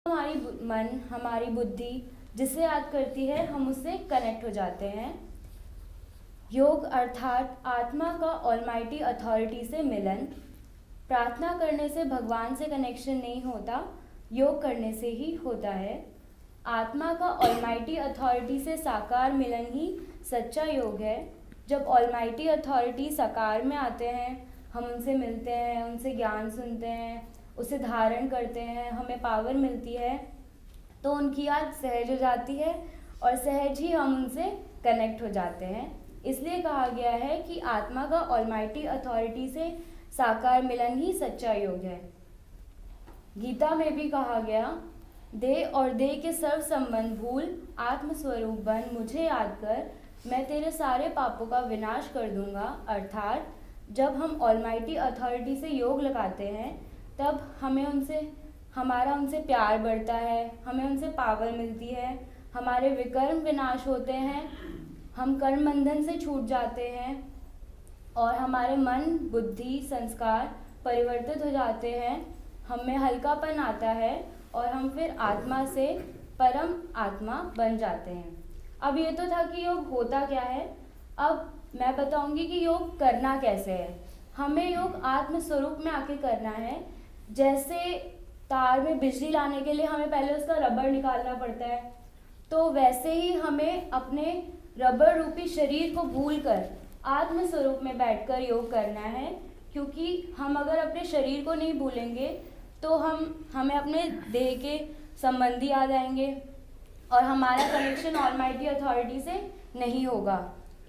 हमारी मन, हमारी बुद्धि जिसे याद करती है, हम उससे कनेक्ट हो जाते हैं। योग अर्थात आत्मा का ऑलमाइटी अथॉरिटी से मिलन। प्रार्थना करने से भगवान से कनेक्शन नहीं होता, योग करने से ही होता है। आत्मा का ऑलमाइटी अथॉरिटी से साकार मिलन ही सच्चा योग है। जब ऑलमाइटी अथॉरिटी साकार में आते हैं, हम उनसे मिलते हैं, उनसे ज्ञान सुनते हैं, उसे धारण करते हैं, हमें पावर मिलती है, तो उनकी याद सहज हो जाती है और सहज ही हम उनसे कनेक्ट हो जाते हैं। इसलिए कहा गया है कि आत्मा का ऑलमाइटी अथॉरिटी से साकार मिलन ही सच्चा योग है। गीता में भी कहा गया, देह और देह के सर्व संबंध भूल, आत्मस्वरूप बन मुझे याद कर, मैं तेरे सारे पापों का विनाश कर दूंगा। अर्थात जब हम ऑलमाइटी अथॉरिटी से योग लगाते हैं, तब हमारा उनसे प्यार बढ़ता है, हमें उनसे पावर मिलती है, हमारे विकर्म विनाश होते हैं, हम कर्म बंधन से छूट जाते हैं और हमारे मन, बुद्धि, संस्कार परिवर्तित हो जाते हैं, हमें हल्कापन आता है और हम फिर आत्मा से परम आत्मा बन जाते हैं। अब ये तो था कि योग होता क्या है। अब मैं बताऊंगी कि योग करना कैसे है। हमें योग आत्म स्वरूप में आके करना है। जैसे तार में बिजली लाने के लिए हमें पहले उसका रबर निकालना पड़ता है, तो वैसे ही हमें अपने रबर रूपी शरीर को भूलकर आत्म स्वरूप में बैठकर योग करना है। क्योंकि हम अगर अपने शरीर को नहीं भूलेंगे तो हमें अपने देह के संबंधी याद आएंगे और हमारा कनेक्शन ऑलमाइटी अथॉरिटी से नहीं होगा।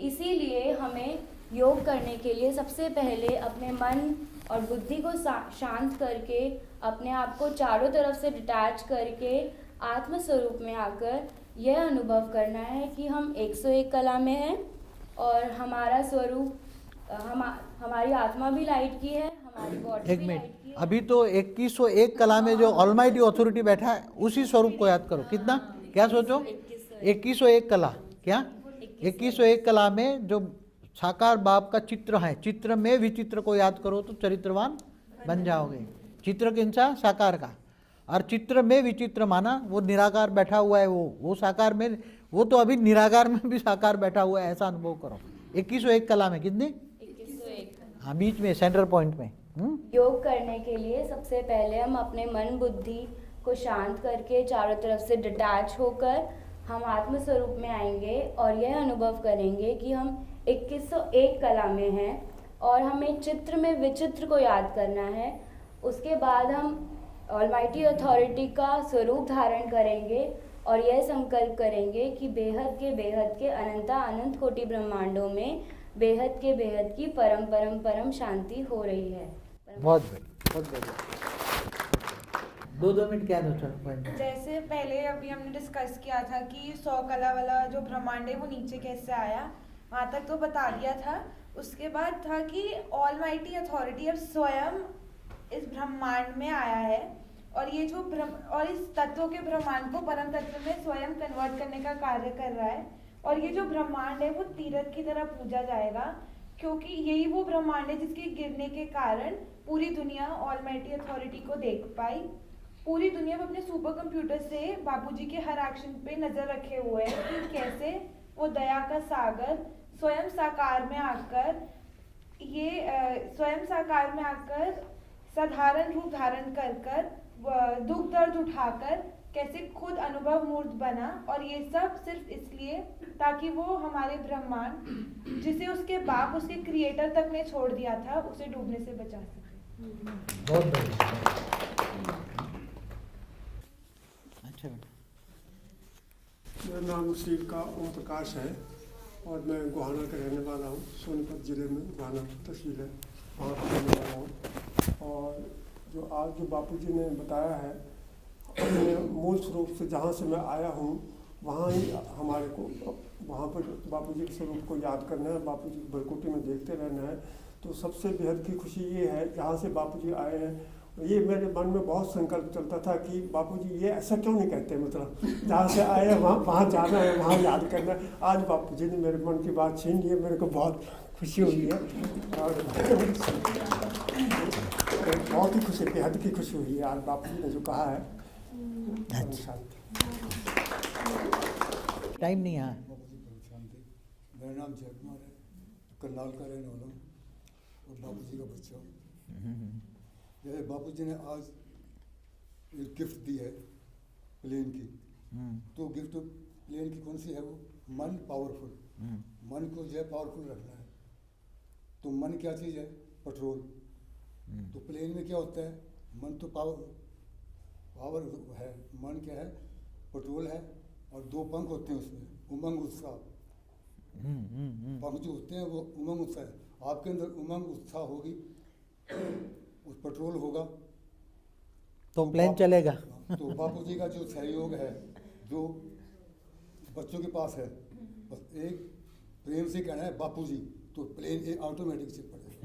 इसीलिए हमें योग करने के लिए सबसे पहले अपने मन और बुद्धि को शांत करके, अपने आप को चारों तरफ से डिटैच करके आत्म स्वरूप में आकर यह अनुभव करना है कि हम 101 कला में हैं और हमारा स्वरूप, हमारी आत्मा भी लाइट की है, हमारी बॉडी भी लाइट की है। अभी तो 2101 कला में जो ऑलमाइटी अथॉरिटी बैठा है उसी स्वरूप को याद करो। कितना, क्या सोचो, 2101 कला, क्या 2101 कला में जो साकार बाप का चित्र है, चित्र में विचित्र को याद करो तो चरित्रवान बन जाओगे। चित्र किनसा, साकार का। और चित्र में विचित्र माना वो निराकार बैठा हुआ है, वो साकार में, वो तो अभी निराकार में भी साकार बैठा हुआ है, ऐसा अनुभव करो। 2101 कला में कितनी, 2101। हाँ, बीच में सेंटर पॉइंट में। योग करने के लिए सबसे पहले हम अपने मन बुद्धि को शांत करके चारों तरफ से डिटैच होकर हम आत्म स्वरूप में आएंगे और यह अनुभव करेंगे कि हम 2101 कला में हैं और हमें चित्र में विचित्र को याद करना है। उसके बाद हम ऑलमाइटी अथॉरिटी का स्वरूप धारण करेंगे और यह संकल्प करेंगे कि बेहद के अनंता अनंत कोटि ब्रह्मांडों में बेहद की परम परम परम शांति हो रही है। बहुत बढ़िया। 2 मिनट क्या पॉइंट। जैसे पहले अभी हमने डिस्कस किया था कि 100 कला वाला जो ब्रह्मांड है वो नीचे कैसे आया, वहाँ तक तो बता दिया था। उसके बाद था कि ऑलमाइटी अथॉरिटी अब स्वयं इस ब्रह्मांड में आया है और ये जो और इस तत्वों के ब्रह्मांड को परम तत्व में स्वयं कन्वर्ट करने का कार्य कर रहा है। और ये जो ब्रह्मांड है वो तीर्थ की तरह पूजा जाएगा, क्योंकि यही वो ब्रह्मांड है जिसके गिरने के कारण पूरी दुनिया ऑलमाइटी अथॉरिटी को देख पाई। पूरी दुनिया में अपने सुपर कंप्यूटर से बापूजी के हर एक्शन पे नजर रखे हुए है कि कैसे वो दया का सागर स्वयं साकार में आकर साधारण रूप धारण कर दुख दर्द उठाकर कैसे खुद अनुभव मूर्त बना। और ये सब सिर्फ इसलिए ताकि वो हमारे ब्रह्मांड, जिसे उसके बाप, उसके क्रिएटर तक ने छोड़ दिया था, उसे डूबने से बचा सके। बहुत बढ़िया। अच्छा, मेरा नाम श्री का ओम प्रकाश है और मैं गोहाना का रहने वाला हूँ। सोनीपत जिले में गोहाना तहसील है, वहाँ का रहने वाला हूँ। और जो आज जो बापूजी ने बताया है, अपने मूल स्वरूप से जहाँ से मैं आया हूँ वहाँ ही हमारे को वहाँ पर बापूजी के स्वरूप को याद करना है, बापूजी को बरकोटी में देखते रहना है। तो सबसे बेहद की खुशी ये है जहाँ से बापूजी आए हैं, ये मेरे मन में बहुत संकल्प चलता था कि बापूजी ये ऐसा क्यों नहीं कहते, मतलब जहाँ से आए हैं वहाँ जाना है, वहाँ याद करना है। आज बापूजी ने मेरे मन की बात छीन ली है, मेरे को बहुत खुशी हुई है और बहुत ही खुशी, बेहद की खुशी हुई है। आज बापूजी ने जो कहा है परम शांति। टाइम नहीं है। बापू जी परम शांति। मेरा नाम जय कुमार है, करनाल का रहने वाला हूँ और बापू जी का बच्चा हूँ। जैसे बापू जी ने आज एक गिफ्ट दी है प्लेन की, तो गिफ्ट प्लेन की कौन सी है? वो मन पावरफुल। मन को जो है पावरफुल रखना है। तो मन क्या चीज़ है? पेट्रोल। तो प्लेन में क्या होता है? मन तो पावर है। मन क्या है? पेट्रोल है। और दो पंख होते हैं उसमें, उमंग उत्साह। पंख जो होते हैं वो उमंग उत्साह है। आपके अंदर उमंग उत्साह होगी, उस पेट्रोल होगा तो प्लेन चलेगा। तो बापू जी का जो सहयोग है, जो बच्चों के पास है, बस एक प्रेम से कहना है बापू जी, तो प्लेन एक ऑटोमेटिक से पड़ेगा।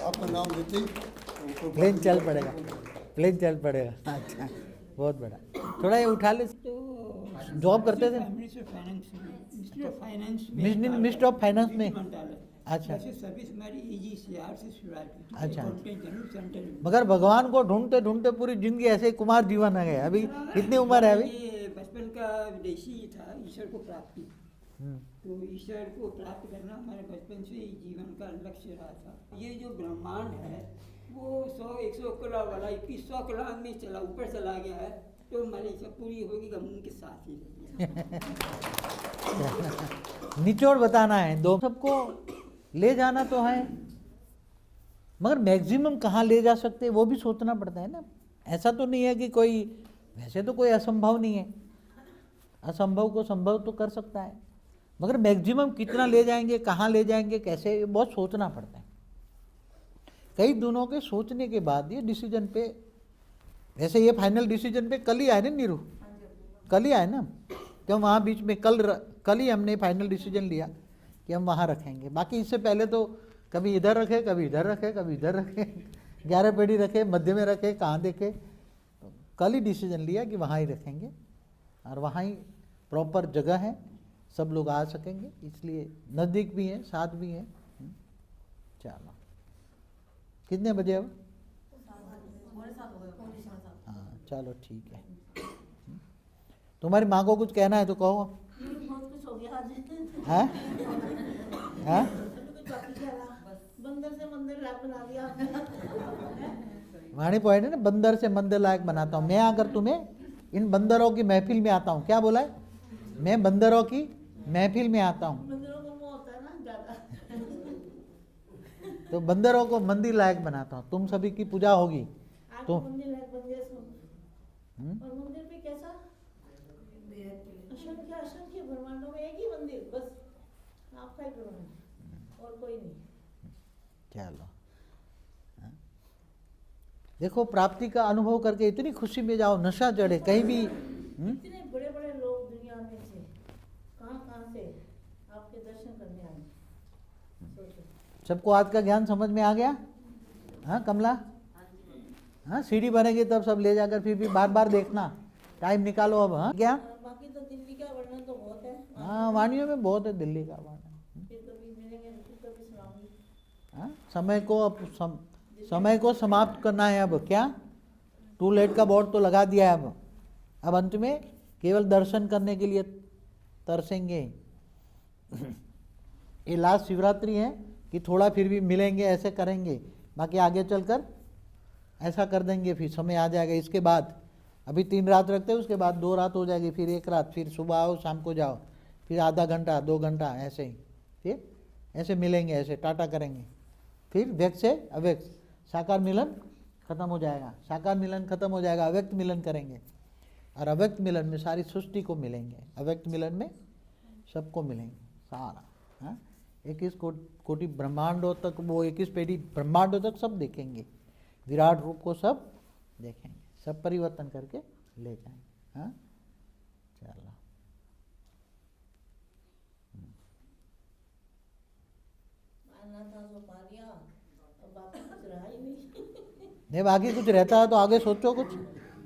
आपका नाम लेते ही तो प्लेन चल पड़ेगा, प्लेन चल पड़ेगा। अच्छा, बहुत बड़ा। थोड़ा ये उठा ले। जॉब करते थे मिनिस्ट्री ऑफ फाइनेंस में। अच्छा सर्विस हमारी EGCR से शुरुआत हुई। अच्छा। जनरल सेंटर में। मगर भगवान को ढूंढते ढूंढते पूरी जिंदगी ऐसे कुमार जीवन आ गया। अभी कितनी उम्र है? अभी ये बचपन का विदेशी था, ईश्वर को प्राप्ति। तो ईश्वर को प्राप्त करना हमारे बचपन से ही जीवन का लक्ष्य रहा था। ये जो ब्रह्मांड है वो 100-100 कला वाला 2100 कला में चला, ऊपर चला गया है। तो हमारी इच्छा पूरी होगी, हम उनके साथ ही रहेंगे। निचोड़ बताना है, दो सबको ले जाना तो है, मगर मैक्सिमम कहाँ ले जा सकते हैं वो भी सोचना पड़ता है ना। ऐसा तो नहीं है कि कोई, वैसे तो कोई असंभव नहीं है, असंभव को संभव तो कर सकता है, मगर मैक्सिमम कितना ले जाएंगे, कहाँ ले जाएंगे, कैसे, ये बहुत सोचना पड़ता है। कई दिनों के सोचने के बाद ये डिसीजन पे, वैसे ये फाइनल डिसीजन पे कल ही आए ना नीरू, कल ही आए ना, क्यों वहाँ बीच में कल ही हमने फाइनल डिसीजन लिया कि हम वहाँ रखेंगे। बाकी इससे पहले तो कभी इधर रखे, कभी इधर रखे, कभी इधर रखे, 11 पेड़ी रखे, मध्य में रखे, कहाँ देखे। तो कल ही डिसीजन लिया कि वहाँ ही रखेंगे और वहाँ ही प्रॉपर जगह है, सब लोग आ सकेंगे, इसलिए नज़दीक भी हैं, साथ भी हैं। चलो, कितने बजे अब? हाँ चलो ठीक है। तुम्हारी माँ को कुछ कहना है तो कहो। हैं? हैं? बंदर से मंदिर लायक बना दिया। वाणी पॉइंट है ना, बंदर से मंदिर लायक बनाता हूँ मैं। आकर तुम्हें इन बंदरों की महफिल में आता हूँ, क्या बोला है? मैं बंदरों की महफिल में आता हूँ। बंदरों को मोह होता है ना ज्यादा। तो बंदरों को मंदिर लायक बनाता हूँ, तुम सभी की पूजा होगी। आज तो मंदिर लायक बन गया सब। और मंदिर भी कैसा? असंख्य ब्रह्मांडों में एक ही मंदिर, बस आपका ही ब्रह्मांड और कोई नहीं। चलो, देखो प्राप्ति का अनुभव करके इतनी खुशी में जाओ, नशा चढ़े कहीं भी। इतने बड़े बड़े लोग दुनिया में से कहाँ से आपके दर्शन करने आए, सोचो। सबको आज का ज्ञान समझ में आ गया? हाँ कमला? हाँ, सीढ़ी बनेगी तब सब ले जाकर फिर भी बार बार देखना, टाइम निकालो अब। हाँ क्या? बाकी तो दिल्ली का वर्णन तो बहुत है। हाँ, वाणियों में बहुत है दिल्ली का वर्णन। फिर कभी मिलेंगे, फिर कभी सुनाऊंगी। हाँ, समय को समाप्त करना है अब। क्या? टू लेट का बोर्ड तो लगा दिया है अब अंत में केवल दर्शन करने के लिए तरसेंगे। ये लास्ट शिवरात्रि है कि थोड़ा फिर भी मिलेंगे, ऐसे करेंगे, बाकी आगे चलकर ऐसा कर देंगे, फिर समय आ जाएगा। इसके बाद अभी 3 रात रखते हैं, उसके बाद 2 रात हो जाएगी, फिर 1 रात, फिर सुबह आओ शाम को जाओ, फिर आधा घंटा 2 घंटा ऐसे ही, फिर ऐसे मिलेंगे, ऐसे टाटा करेंगे। फिर व्यक्त से अव्यक्त, साकार मिलन खत्म हो जाएगा, साकार मिलन खत्म हो जाएगा, अव्यक्त मिलन करेंगे, और अव्यक्त मिलन में सारी सृष्टि को मिलेंगे, अव्यक्त मिलन में सबको मिलेंगे सारा। हाँ, 21 कोटि ब्रह्मांडों तक, वो 21 पेटी ब्रह्मांडों तक सब देखेंगे, विराट रूप को सब देखेंगे, सब परिवर्तन करके ले जाएंगे। हाँ चलो, था जो पा लिया, अब बाकी कुछ रहा ही नहीं। नहीं, बाकी कुछ रहता है तो आगे सोचो कुछ।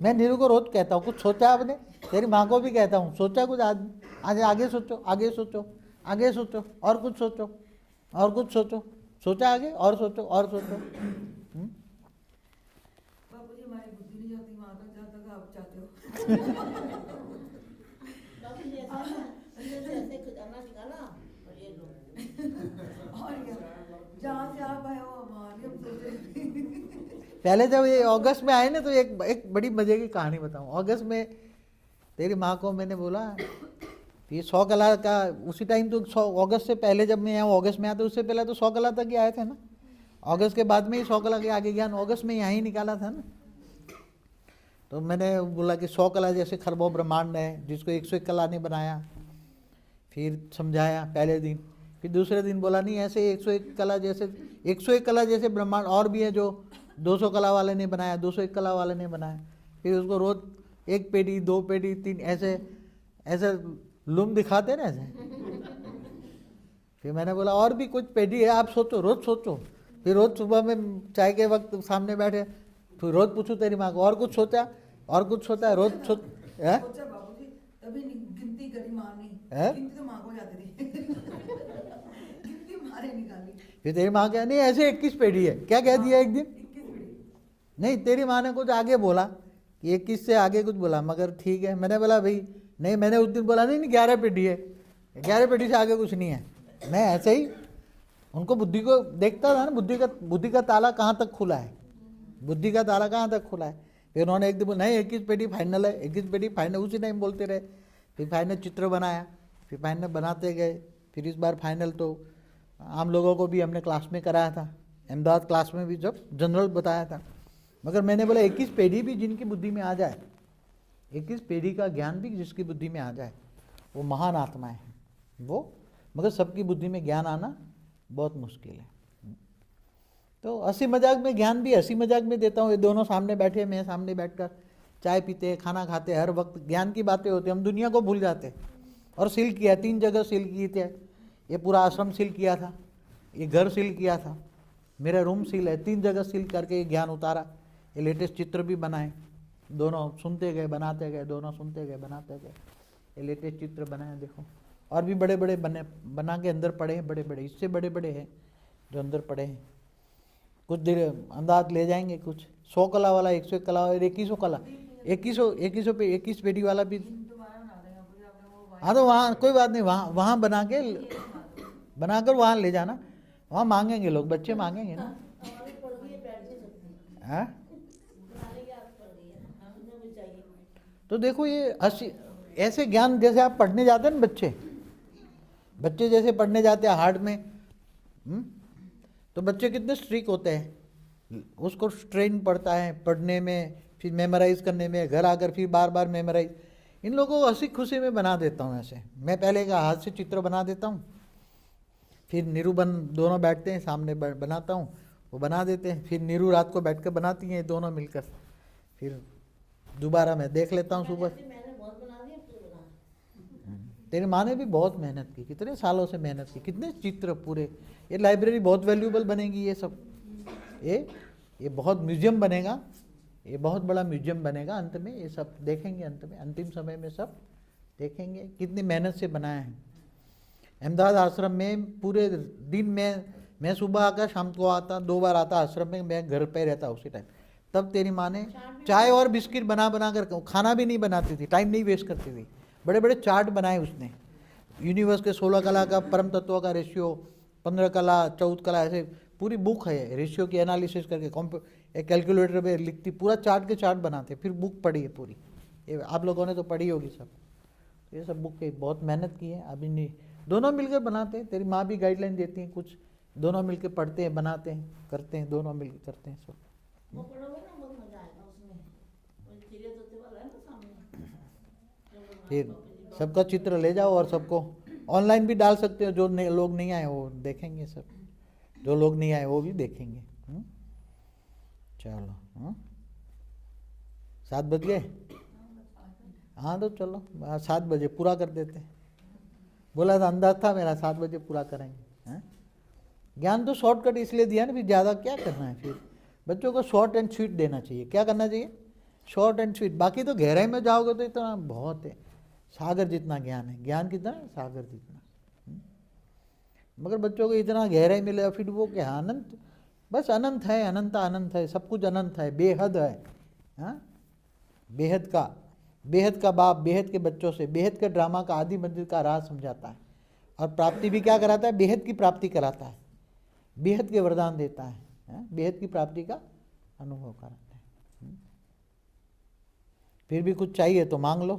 मैं नीरू को रोज कहता हूँ, कुछ सोचा आपने? तेरी माँ को भी कहता हूँ, सोचा कुछ? आज आगे सोचो, आगे सोचो, आगे सोचो, और कुछ सोचो, और कुछ सोचो, सोचा आगे, और सोचो, और सोचो। बापू जी हमारी बुद्धि नहीं जाती, वहाँ तक जाती जाते हो। बाबू जी ऐसा ना अंदर से ऐसे खजाना निकाला और ये लो। और क्या, जहाँ से आप आए हो हमारे हम सोचे। पहले जब ये अगस्त में आए ना तो एक बड़ी मजे की कहानी बताऊं। अगस्त में तेरी माँ को मैंने बोला ये 100 कला का उसी टाइम तो 100 अगस्त से पहले जब मैं यहाँ अगस्त में आया तो उससे पहले तो 100 कला तक ही आए थे ना। अगस्त के बाद में ही 100 कला के आगे ज्ञान अगस्त में यहाँ ही निकाला था ना। तो मैंने बोला कि 100 कला जैसे खरबों ब्रह्मांड है जिसको 101 कला ने बनाया। फिर समझाया पहले दिन, फिर दूसरे दिन बोला नहीं ऐसे 101 कला जैसे 101 कला जैसे ब्रह्मांड और भी है जो 200 कला वाले ने बनाया, 201 कला वाले ने बनाया। फिर उसको रोज 1 पेटी 2 पेटी 3 ऐसे ऐसे लुम दिखाते ना ऐसे। फिर मैंने बोला और भी कुछ पेटी है, आप सोचो, रोज सोचो। फिर रोज सुबह में चाय के वक्त सामने बैठे, फिर रोज पूछूं तेरी माँ को और कुछ सोचा, और कुछ सोचा है, रोज सोच है? सोचा बाबूजी तभी गिनती करी माँ ने, हैं? गिनती तो माँ को जाती थी। गिनती माँ ने निकाली। फिर तेरी माँ क्या नहीं ऐसे 21 पेटी है, क्या कह दिया एक दिन? 21 पीढ़ी। नहीं तेरी माँ ने कुछ आगे बोला कि 21 से आगे कुछ बोला, मगर ठीक है। मैंने बोला भाई नहीं, मैंने उस दिन बोला नहीं 11 पेटी है, 11 पेटी से आगे कुछ नहीं है। मैं ऐसे ही उनको बुद्धि को देखता था ना, बुद्धि का ताला कहाँ तक खुला है, बुद्धि का ताला कहाँ तक खुला है। फिर उन्होंने एक दिन बोला नहीं 21 पेटी फाइनल है, 21 पेटी फाइनल, उसी टाइम बोलते रहे। फिर फाइनल चित्र बनाया, फिर फाइनल बनाते गए। फिर इस बार फाइनल तो आम लोगों को भी हमने क्लास में कराया था, अहमदाबाद क्लास में भी जब जनरल बताया था। मगर मैंने बोला 21 पेढ़ी भी जिनकी बुद्धि में आ जाए, 21 पेढ़ी का ज्ञान भी जिसकी बुद्धि में आ जाए वो महान आत्माएं हैं वो। मगर सबकी बुद्धि में ज्ञान आना बहुत मुश्किल है। तो हंसी मजाक में ज्ञान भी हंसी मजाक में देता हूँ। ये दोनों सामने बैठे, मैं सामने बैठकर चाय पीते हैं, खाना खाते हैं, हर वक्त ज्ञान की बातें होती हैं। हम दुनिया को भूल जाते हैं। और सील किया, 3 जगह सील किए थे। ये पूरा आश्रम सील किया था, ये घर सील किया था, मेरा रूम सील है। 3 जगह सील करके ये ज्ञान उतारा। ये लेटेस्ट चित्र भी बनाए, दोनों सुनते गए बनाते गए, दोनों सुनते गए बनाते गए। ये लेटेस्ट चित्र बनाए देखो, और भी बड़े बड़े बना के अंदर पड़े हैं, बड़े बड़े, इससे बड़े बड़े हैं जो अंदर पड़े हैं। कुछ देर अंदाज ले जाएंगे। कुछ 100 कला वाला, 101 कला और 2100 कला, 21 पेटी वाला भी। हाँ तो वहाँ कोई बात नहीं, वहाँ बनाकर वहाँ ले जाना। वहाँ मांगेंगे लोग, बच्चे मांगेंगे ना। हाँ तो देखो ये ऐसे ज्ञान जैसे आप पढ़ने जाते हैं ना, बच्चे जैसे पढ़ने जाते हैं हार्ड में, तो बच्चे कितने स्ट्रिक होते हैं। उसको स्ट्रेन पड़ता है पढ़ने में, फिर मेमोराइज करने में, घर आकर फिर बार बार मेमोराइज। इन लोगों को हंसी खुशी में बना देता हूँ ऐसे। मैं पहले का हाथ से चित्र बना देता हूँ, फिर निरूबन दोनों बैठते हैं सामने, बनाता हूँ, वो बना देते हैं। फिर नीरू रात को बैठ कर बनाती हैं दोनों मिलकर। फिर दोबारा मैं देख लेता हूँ सुबह। तेरी माँ ने भी बहुत मेहनत की, कितने सालों से मेहनत की, कितने चित्र पूरे। ये लाइब्रेरी बहुत वैल्यूएबल बनेगी। ये सब ये बहुत म्यूजियम बनेगा, ये बहुत बड़ा म्यूजियम बनेगा। अंत में ये सब देखेंगे, अंत में अंतिम समय में सब देखेंगे कितनी मेहनत से बनाया है। अहमदाबाद आश्रम में पूरे दिन में मैं सुबह आकर शाम को आता, 2 बार आता आश्रम में, मैं घर पे रहता उसी टाइम। तब तेरी माँ ने चाय और बिस्किट बना कर, खाना भी नहीं बनाती थी, टाइम नहीं वेस्ट करती थी। बड़े बड़े चार्ट बनाए उसने, यूनिवर्स के 16 कला का, परम तत्व का रेशियो, 15 कला, 14 कला, ऐसे पूरी बुक है रेशियो की एनालिसिस करके। एक कैलकुलेटर पे लिखती, पूरा चार्ट के चार्ट बनाते। फिर बुक पढ़ी है पूरी, ये आप लोगों ने तो पढ़ी होगी सब। ये सब बुक बहुत मेहनत की है। अभी नहीं, दोनों मिलकर बनाते हैं। तेरी माँ भी गाइडलाइन देती हैं कुछ, दोनों मिलकर पढ़ते हैं, बनाते हैं, करते हैं, दोनों मिलकर करते हैं सब। वो पढ़ोगे ना बहुत मजा आएगा उसमें, वो चिड़िया तोते वाला है ना सामने। फिर सबका चित्र ले जाओ और सबको ऑनलाइन भी डाल सकते हो। जो लोग नहीं आए वो देखेंगे, सब जो लोग नहीं आए वो भी देखेंगे। चलो 7 बज गए। हाँ तो चलो 7 बजे पूरा कर देते। बोला था, अंदाज था मेरा 7 बजे पूरा करेंगे। ज्ञान तो शॉर्टकट इसलिए दिया ना, फिर ज़्यादा क्या करना है। फिर बच्चों को शॉर्ट एंड स्वीट देना चाहिए। क्या करना चाहिए? Short and sweet. बाकी तो गहराई में जाओगे तो इतना बहुत है, सागर जितना ज्ञान है। ज्ञान कितना है? सागर जितना। मगर बच्चों को इतना गहराई मिलेगा, फिर वो क्या अनंत, बस अनंत है, अनंत अनंत है, सब कुछ अनंत है, बेहद है। हाँ बेहद का बाप बेहद के बच्चों से बेहद के ड्रामा का आदि मंदिर का राज समझाता है, और प्राप्ति भी क्या कराता है, बेहद की प्राप्ति कराता है, बेहद के वरदान देता है, बेहद की प्राप्ति का अनुभव कराता है। फिर भी कुछ चाहिए तो मांग लो।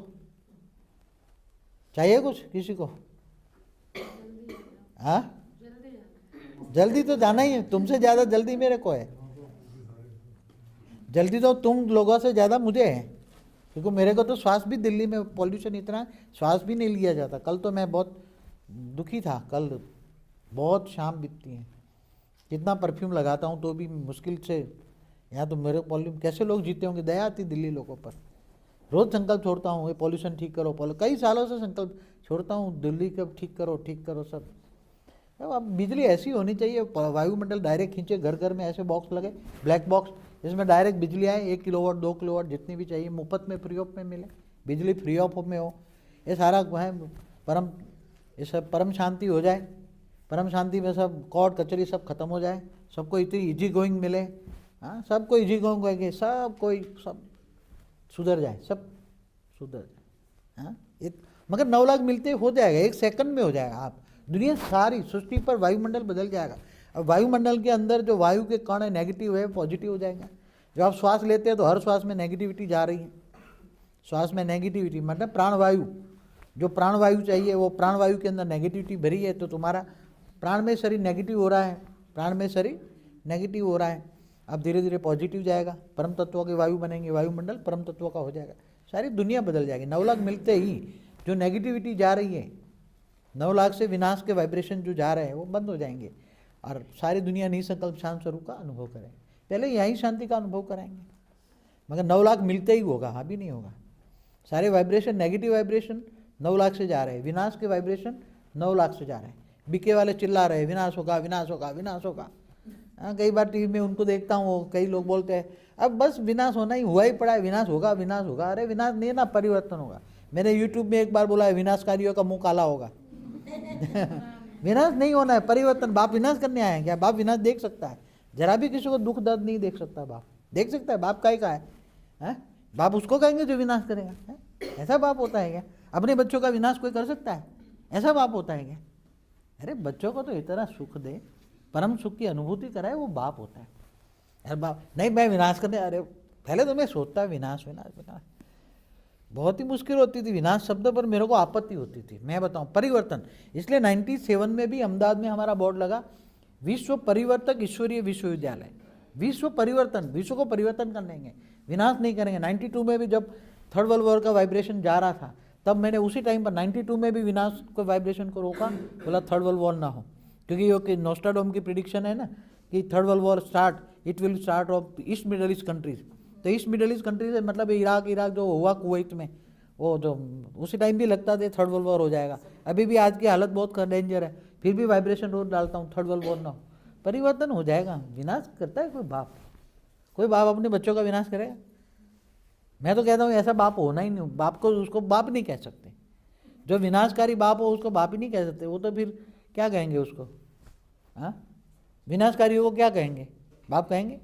चाहिए कुछ किसी को? हाँ, जल्दी तो जाना ही है, तुमसे ज्यादा जल्दी मेरे को है। जल्दी तो तुम लोगों से ज्यादा मुझे है, क्योंकि मेरे को तो श्वास भी, दिल्ली में पॉल्यूशन इतना, श्वास भी नहीं लिया जाता। कल तो मैं बहुत दुखी था, कल बहुत शाम बीतती है, कितना परफ्यूम लगाता हूँ तो भी मुश्किल से, यहाँ तो मेरे पॉल्यूशन, कैसे लोग जीते होंगे, दया आती दिल्ली लोगों पर। रोज संकल्प छोड़ता हूँ, ये पॉल्यूशन ठीक करो, कई सालों से संकल्प छोड़ता हूँ, दिल्ली कब ठीक करो सब। अब बिजली ऐसी होनी चाहिए, वायुमंडल डायरेक्ट खींचे, घर घर में ऐसे बॉक्स लगे, ब्लैक बॉक्स, इसमें डायरेक्ट बिजली आए, 1 किलोवाट 2 किलोवाट जितनी भी चाहिए, मुफ्त में फ्री ऑफ में मिले, बिजली फ्री ऑफ में हो। ये सारा है परम, ये सब परम शांति हो जाए, परम शांति में सब कॉर्ड कचरी सब खत्म हो जाए, सबको इतनी इजी गोइंग मिले। हाँ, सबको इजी गोइंग होएंगे, सब कोई सब सुधर जाए, सब सुधर जाए। हाँ, मगर 9 लाख मिलते हो जाएगा, 1 सेकंड में हो जाएगा। आप दुनिया सारी सृष्टि पर वायुमंडल बदल जाएगा। अब वायुमंडल के अंदर जो वायु के कण है नेगेटिव है, पॉजिटिव हो जाएगा। जब आप श्वास लेते हैं तो हर श्वास में नेगेटिविटी जा रही है, श्वास में नेगेटिविटी मतलब प्राणवायु, जो प्राणवायु चाहिए वो प्राणवायु के अंदर नेगेटिविटी भरी है, तो तुम्हारा प्राण में शरीर नेगेटिव हो रहा है, प्राण में शरीर नेगेटिव हो रहा है। अब धीरे धीरे पॉजिटिव जाएगा, परम तत्वों के वायु बनेंगे, वायुमंडल परम तत्वों का हो जाएगा, सारी दुनिया बदल जाएगी। 9 लाख मिलते ही जो नेगेटिविटी जा रही है, 9 लाख से विनाश के वाइब्रेशन जो जा रहे हैं वो बंद हो जाएंगे, और सारी दुनिया निसंकल्प शांत स्वरूप का अनुभव करें। पहले यही शांति का अनुभव कराएंगे, मगर 9 लाख मिलते ही होगा, अभी नहीं होगा। सारे वाइब्रेशन, नेगेटिव वाइब्रेशन 9 लाख से जा रहे हैं, विनाश के वाइब्रेशन 9 लाख से जा रहे हैं। बीके वाले चिल्ला रहे हैं विनाश होगा विनाश होगा विनाश होगा। हाँ, कई बार टीवी में उनको देखता हूँ, कई लोग बोलते हैं अब बस विनाश होना ही हुआ ही पड़ा है, विनाश होगा विनाश होगा। अरे विनाश नहीं है ना, परिवर्तन होगा। मैंने यूट्यूब में एक बार बोला है विनाशकारियों का मुंह काला होगा। विनाश नहीं होना है, परिवर्तन। बाप विनाश करने आए हैं क्या? बाप विनाश देख सकता है, जरा भी किसी को दुख दर्द नहीं देख सकता। बाप देख सकता है, बाप का है? बाप उसको कहेंगे जो विनाश करेगा है? ऐसा बाप होता है क्या? अपने बच्चों का विनाश कोई कर सकता है? ऐसा बाप होता है क्या? अरे बच्चों को तो इतना सुख दे, परम सुख की अनुभूति कराए, वो बाप होता है। अरे बाप नहीं मैं विनाश करने, अरे पहले तो मैं सोचता विनाश विनाश विनाश, बहुत ही मुश्किल होती थी। विनाश शब्द पर मेरे को आपत्ति होती थी। मैं बताऊं, परिवर्तन। इसलिए 97 में भी अहमदाबाद में हमारा बोर्ड लगा, विश्व परिवर्तक ईश्वरीय विश्वविद्यालय। विश्व परिवर्तन, विश्व को परिवर्तन करेंगे, विनाश नहीं करेंगे। 92 में भी जब 3rd वर्ल्ड वॉर का वाइब्रेशन जा रहा था, तब मैंने उसी टाइम पर 92 में भी विनाश को वाइब्रेशन को रोका, बोला 3rd वर्ल्ड वॉर ना हो, क्योंकि ये नोस्ट्राडामस की प्रिडिक्शन है ना कि 3rd world war start, it will start of east middle east countries. तो ईस्ट मिडल ईस्ट कंट्रीज मतलब इराक जो हुआ कुवैत में, वो जो उसी टाइम भी लगता था 3rd वर्ल्ड वॉर हो जाएगा। अभी भी आज की हालत बहुत डेंजर है, फिर भी वाइब्रेशन रोज डालता हूँ 3rd वर्ल्ड वॉर ना हो। परिवर्तन हो जाएगा। विनाश करता है कोई बाप? कोई बाप अपने बच्चों का विनाश करेगा? मैं तो कहता हूँ ऐसा बाप होना ही नहीं। बाप को, उसको बाप नहीं कह सकते। जो विनाशकारी बाप हो उसको बाप ही नहीं कह सकते। वो तो फिर क्या कहेंगे उसको? हाँ, विनाशकारी को क्या कहेंगे? बाप कहेंगे?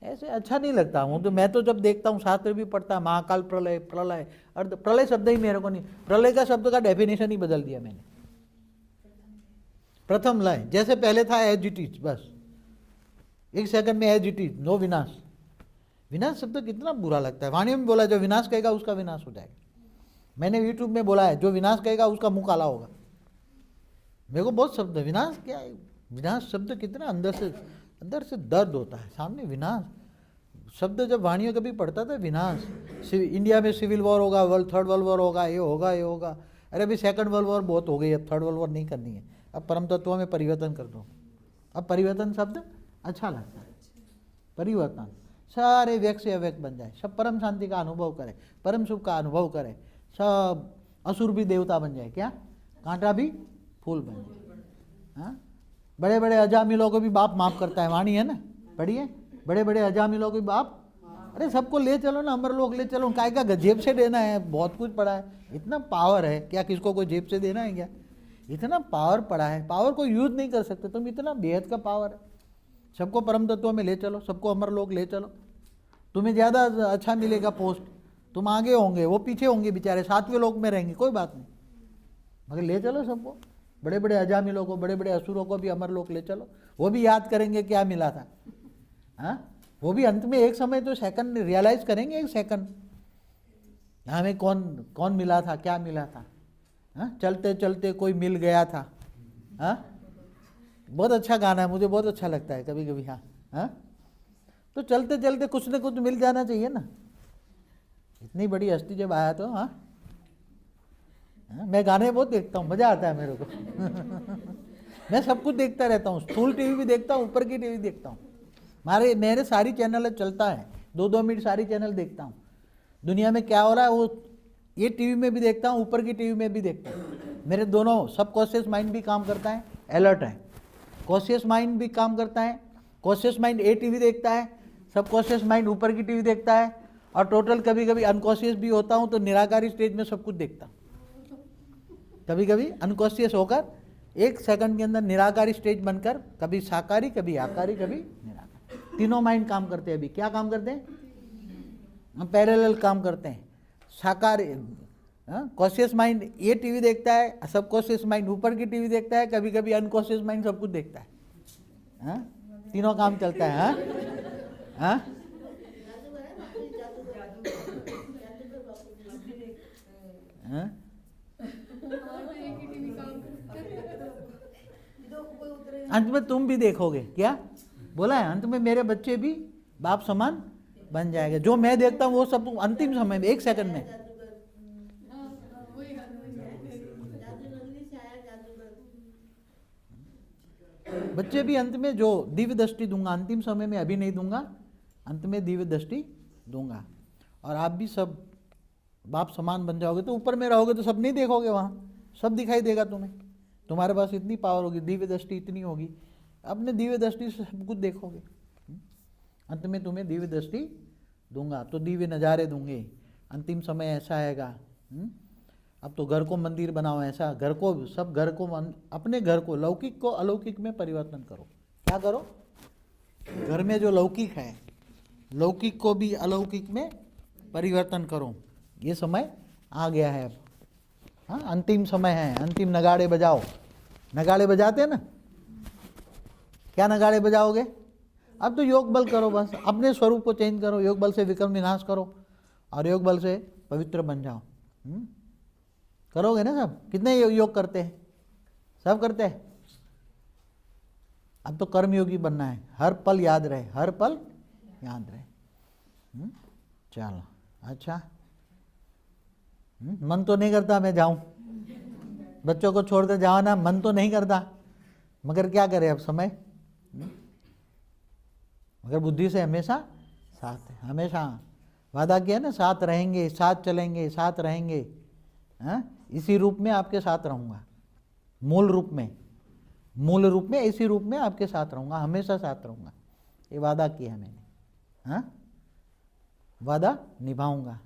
ऐसे अच्छा नहीं लगता हूँ। तो मैं तो जब देखता हूँ, शास्त्र भी पढ़ता, महाकाल प्रलय, प्रलय, अर्ध प्रलय शब्द ही मेरे को नहीं, प्रलय का शब्द का डेफिनेशन ही बदल दिया मैंने। प्रथम लय, जैसे पहले था एज इट इज, बस 1 सेकंड में एज इट इज, नो विनाश। विनाश शब्द कितना बुरा लगता है। वाणी में बोला जो विनाश कहेगा उसका विनाश हो जाएगा। मैंने यूट्यूब में बोला है जो विनाश कहेगा उसका मुंह काला होगा। मेरे को बहुत शब्द, विनाश क्या है? विनाश शब्द कितना अंदर से दर्द होता है सामने। विनाश शब्द जब वाणियों कभी पढ़ता था, विनाश, इंडिया में सिविल वॉर होगा, 3rd वर्ल्ड वॉर होगा, ये होगा ये होगा। अरे अभी 2nd वर्ल्ड वॉर बहुत हो गई, अब 3rd वर्ल्ड वॉर नहीं करनी है। अब परम तत्वों में परिवर्तन कर दो। अब परिवर्तन शब्द अच्छा लगता है। परिवर्तन, सारे व्यक्त से अव्यक्त बन जाए, सब परम शांति का अनुभव करें, परम सुख का अनुभव करें, सब असुर भी देवता बन जाए, क्या कांटा भी फूल बन जाए। हाँ, बड़े बड़े अजामिलों को भी बाप माफ करता है। वाणी है ना, पढ़िए, बड़े बड़े अजामिलों को भी बाप, अरे सबको ले चलो ना, अमर लोग ले चलो, काय का जेब से देना है? बहुत कुछ पड़ा है, इतना पावर है, क्या किसको कोई जेब से देना है क्या? इतना पावर पड़ा है, पावर को यूज नहीं कर सकते तुम, इतना बेहद का पावर है। सबको परम तत्वों में ले चलो, सबको अमर लोग ले चलो, तुम्हें ज़्यादा अच्छा मिलेगा पोस्ट। तुम आगे होंगे, वो पीछे होंगे, बेचारे 7वें लोक में रहेंगे, कोई बात नहीं, मगर ले चलो सबको, बड़े बड़े अजामिलों को, बड़े बड़े असुरों को भी अमर लोक ले चलो, वो भी याद करेंगे क्या मिला था। हाँ, वो भी अंत में एक समय तो सेकंड रियलाइज करेंगे, एक सेकंड हमें कौन कौन मिला था, क्या मिला था। हाँ, चलते चलते कोई मिल गया था। हाँ, बहुत अच्छा गाना है, मुझे बहुत अच्छा लगता है कभी कभी। हाँ हाँ, तो चलते चलते कुछ न कुछ मिल जाना चाहिए ना, इतनी बड़ी हस्ती जब आया तो। हाँ, मैं गाने बहुत देखता हूँ, मज़ा आता है मेरे को। मैं सब कुछ देखता रहता हूँ, स्थूल टीवी भी देखता हूँ, ऊपर की टीवी देखता हूँ, मेरे सारी चैनल चलता है, 2-2 मिनट सारी चैनल देखता हूँ, दुनिया में क्या हो रहा है वो ये टीवी में भी देखता हूँ, ऊपर की टीवी में भी देखता हूँ। मेरे दोनों सब कॉन्शियस माइंड भी काम करता है, अलर्ट है, कॉन्शियस माइंड भी काम करता है, कॉन्शियस माइंड ए टीवी देखता है, सब कॉन्शियस माइंड ऊपर की टीवी देखता है, और टोटल कभी कभी अनकॉन्शियस भी होता हूँ तो निराकारी स्टेज में सब कुछ देखता हूँ। कभी कभी अनकॉन्शियस होकर 1 सेकंड के अंदर निराकारी स्टेज बनकर कभी साकारी, कभी आकारी, कभी निराकारी, तीनों माइंड काम करते हैं। अभी क्या काम करते हैं? हम पैरेलल काम करते हैं। साकार कॉन्शियस माइंड ये टीवी देखता है, सब कॉन्शियस माइंड ऊपर की टीवी देखता है, कभी कभी अनकॉन्शियस माइंड सब कुछ देखता है। हाँ, तीनों काम चलता है। हाँ हाँ, हाँ? अंत में तुम भी देखोगे, क्या बोला है? अंत में मेरे बच्चे भी बाप समान बन जाएंगे। जो मैं देखता हूँ वो सब अंतिम समय में 1 सेकंड में। बच्चे भी अंत में जो दिव्य दृष्टि दूंगा, अंतिम समय में, अभी नहीं दूंगा, अंत में दिव्य दृष्टि दूंगा। और आप भी सब बाप समान बन जाओगे, तो ऊपर में रहोगे तो सब नहीं देखोगे, वहाँ सब दिखाई देगा तुम्हें। तुम्हारे पास इतनी पावर होगी, दिव्य दृष्टि इतनी होगी, अपने दिव्य दृष्टि से सब कुछ देखोगे। अंत में तुम्हें दिव्य दृष्टि दूंगा, तो दिव्य नज़ारे दूंगे। अंतिम समय ऐसा आएगा। अब तो घर को मंदिर बनाओ, ऐसा घर को, सब घर को, अपने घर को लौकिक को अलौकिक में परिवर्तन करो। क्या करो? घर में जो लौकिक है, लौकिक को भी अलौकिक में परिवर्तन करो। ये समय आ गया है अब। हाँ, अंतिम समय है, अंतिम नगाड़े बजाओ। नगाड़े बजाते हैं ना, क्या नगाड़े बजाओगे? अब तो योग बल करो, बस अपने स्वरूप को चेंज करो, योग बल से विक्रम विनाश करो और योग बल से पवित्र बन जाओ। करोगे ना सब? कितने योग करते हैं? सब करते हैं। अब तो कर्मयोगी बनना है, हर पल याद रहे, हर पल याद रहे। चलो, अच्छा, मन तो नहीं करता मैं जाऊं, बच्चों को छोड़कर जाओ ना, मन तो नहीं करता, मगर क्या करें अब समय। मगर बुद्धि से हमेशा साथ है, हमेशा वादा किया ना, साथ रहेंगे, साथ चलेंगे, साथ रहेंगे। हाँ, इसी रूप में आपके साथ रहूँगा, मूल रूप में, मूल रूप में, इसी रूप में आपके साथ रहूँगा, हमेशा साथ रहूँगा। ये वादा किया है मैंने। हाँ, वादा निभाऊंगा।